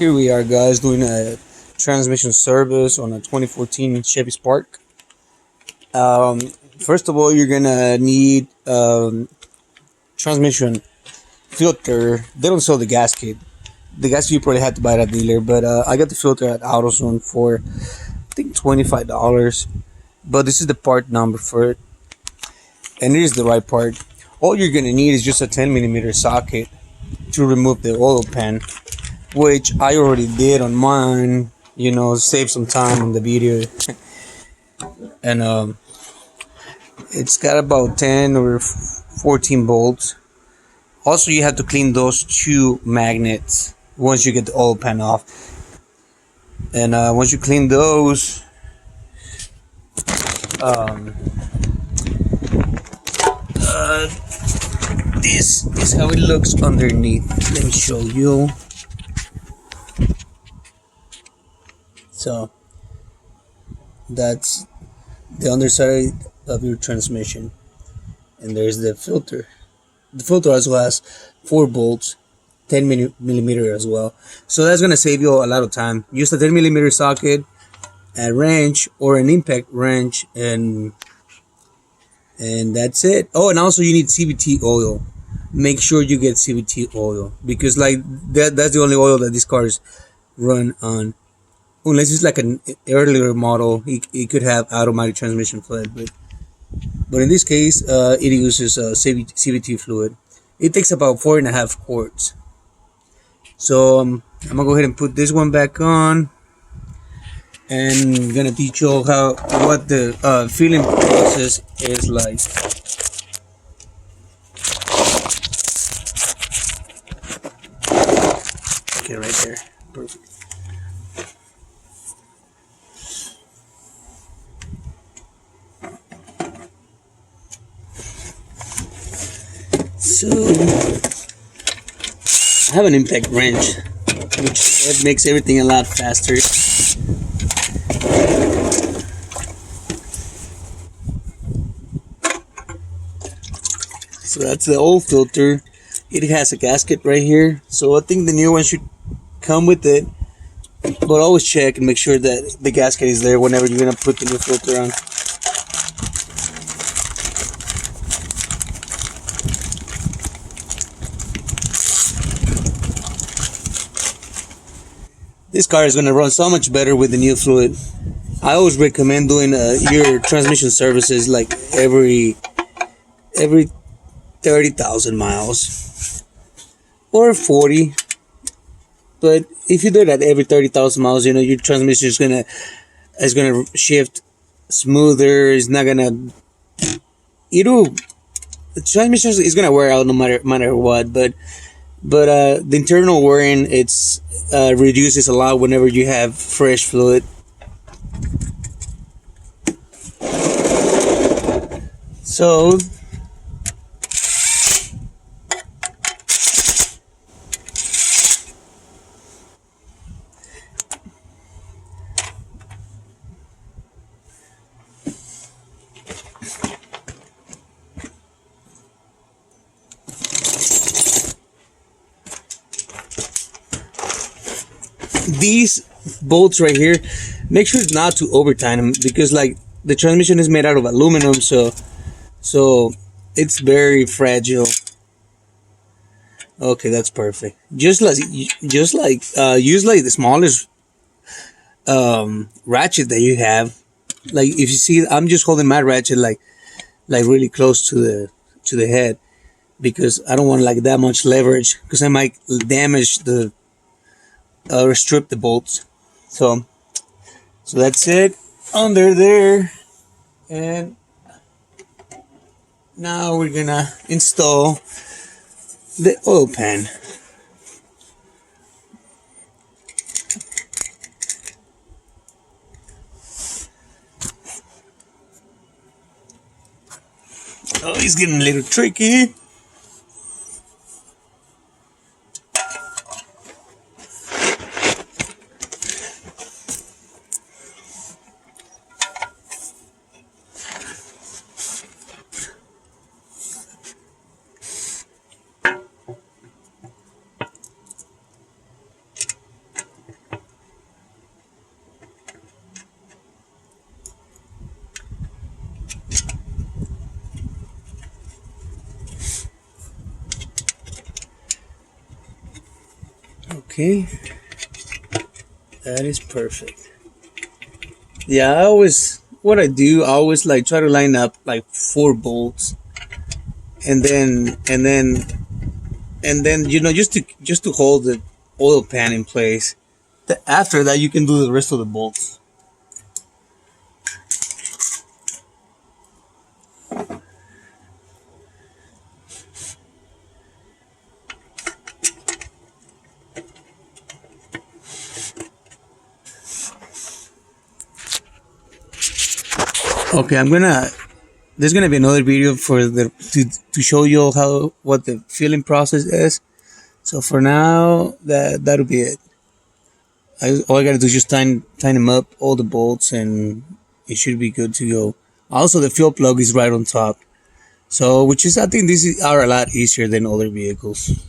Here we are, guys, doing a transmission service on a 2014 Chevy Spark. Um, First of all, you're gonna need transmission filter. They don't sell the gasket. The gasket you probably had to buy at a dealer, but I got the filter at AutoZone for I think $25. But this is the part number for it, and it is the right part. All you're gonna need is just a 10mm socket to remove the oil pan, which I already did on mine, save some time on the video. And it's got about 10 or 14 bolts. Also, you have to clean those two magnets once you get the oil pan off. And once you clean those, this is how it looks underneath. Let me show you. So that's the underside of your transmission, and there's the filter. The filter also has 4 bolts, 10mm as well, so that's gonna save you a lot of time. Use a 10mm socket, a wrench or an impact wrench, and that's it. Oh, and also you need CVT oil. Make sure you get CVT oil, because that's the only oil that these cars run on. Unless it's like an earlier model, it could have automatic transmission fluid, but in this case, it uses CVT fluid. It takes about 4.5 quarts. So I'm gonna go ahead and put this one back on, and I'm gonna teach you what the filling process is like. Okay, right there, perfect. So I have an impact wrench, which makes everything a lot faster. So that's the old filter. It has a gasket right here, so I think the new one should come with it, but always check and make sure that the gasket is there whenever you're gonna put the new filter on. This car is going to run so much better with the new fluid. I always recommend doing your transmission services like every 30,000 miles or 40. But if you do that every 30,000 miles, your transmission is gonna shift smoother. It's not gonna the transmission is gonna wear out no matter what. But the internal wearing reduces a lot whenever you have fresh fluid. So these bolts right here, make sure not to over tighten them, because the transmission is made out of aluminum, so it's very fragile. Okay, that's perfect. Just like use the smallest ratchet that you have. Like if you see, I'm just holding my ratchet like really close to the head, because I don't want that much leverage, because I might damage the or strip the bolts. So that's it under there, and now we're gonna install the oil pan. Oh, it's getting a little tricky. Okay, that is perfect. Yeah, I always what I do, I always like try to line up like four bolts, and then just to hold the oil pan in place. After that, you can do the rest of the bolts. Okay, There's gonna be another video for to show you how what the filling process is. So for now, that'll be it. All I gotta do is just tighten them up, all the bolts, and it should be good to go. Also, the fuel plug is right on top. So, which is I think these are a lot easier than other vehicles.